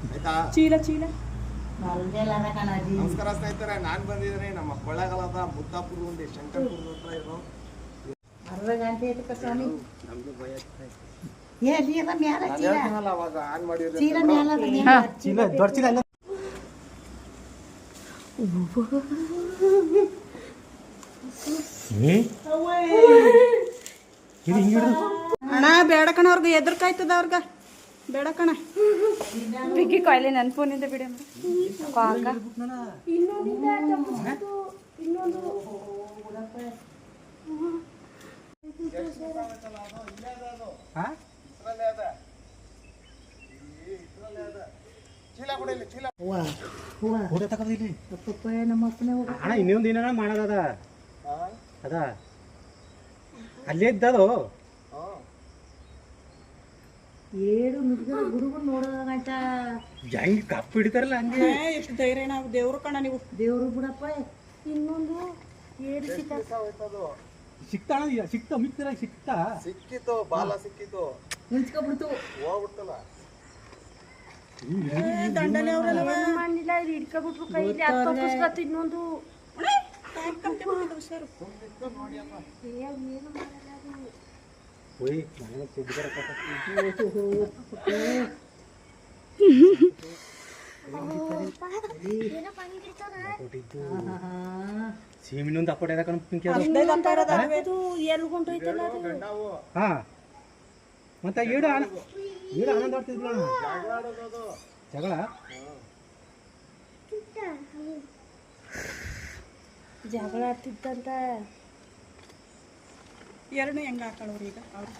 ಆಯ್ತಾ? ಚೀಲ ಚೀಲ. ನಮಸ್ಕಾರ ಸ್ನೇಹಿತರೆ, ನಾನು ಬಂದಿದ್ದೀನಿ ನಮ್ಮ ಕೊಳ್ಳೇಗಾಲದ ಮುದ್ದಾಪುರ ಉಂಡಿ ಶಂಕರಪುರದ ಹತ್ರ ಇರೋ ಅರ್ಧ ಗಂಟೆ ಆಯ್ತು ಸ್ವಾಮಿ. ನಮ್ಗೆ ಭಯ ಅವಾಗ ಆನ್ ಮಾಡಿದ್ರೆ ಚೀಲ ದೊಡ್ಡ ಚೀಲ ಅಲ್ಲ. ಅಣ್ಣ ಬೇಡ ಕಣ, ಅವ್ರಿಗೆ ಎದುರ್ಕಾಯ್ತದ ಅವ್ರಗ ಬೇಡ ಕಣ. ಬಿಗಿ ಕಾಯಿಲೆ ನನ್ನ ಫೋನಿಂದ ಬಿಡಿ ಕಾಕ. ಅಣ್ಣ ಇನ್ನೊಂದು ಏನಾರ ಮಾಡೋದ ಅದ ಅಲ್ಲೇ ಇದ್ದದು. ಏಳು ಹುಡುಗರು ನೋಡೋದಂತ ಹೆಂಗ್ ಕಪ್ಪು ಹಿಡಿತಾರಲ್ಲ ಹಂಗೆ. ಎಷ್ಟು ಧೈರ್ಯ ನಾವು ದೇವ್ರು ಕಣ ನೀವು. ದೇವ್ರು ಬಿಡಪ್ಪ. ಇನ್ನೊಂದು ಏಳು ಸಿಕ್ತಾಣ ಸಿಕ್ತ ಮಿಕ್ತರ ಸಿಕ್ತಾ ಸಿಕ್ಕಿತ್ತು, ಬಾಲ ಸಿಕ್ಕಿತ್ತು, ನಿಂತ್ಕೊಬಿಡ್ತು, ಹೋಗ್ಬಿಡ್ತಲ್ಲ. ದಂಡನೆ ಅವರೆಲ್ಲ ಮಾಡಿಲ್ಲ. ಇದು ಹಿಡ್ಕೊಬಿಟ್ರು ಕೈಲಿ ಹತ್ತು ಇನ್ನೊಂದು ಹೋಯ್ ನನಗೆ ಸಿಗ್ತಾರ ಸೀಮಿನೊಂದು ಅಪ್ಪಡೆ ಹಾ ಮತ್ತೆ ಏಡು ಆನಂದ ಆಡ್ತಿದ್ಲ ಜಗಳ ಜಗಳ ಆಡ್ತಿದ್ದಂತ. ಎರಡು ಹೆಂಗ ಹಾಕೊಳ್ಳೋರು ಈಗ ಅವ್ರು.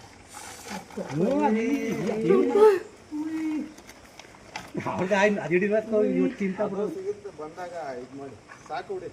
ಅವ್ರಿಗೆ ಅದು ಹಿಡಿಬೇಕು ಇವತ್ತಿಂತ ಬಂದಾಗ ಇದು ಮಾಡಿ ಸಾಕು ಬಿಡಿ.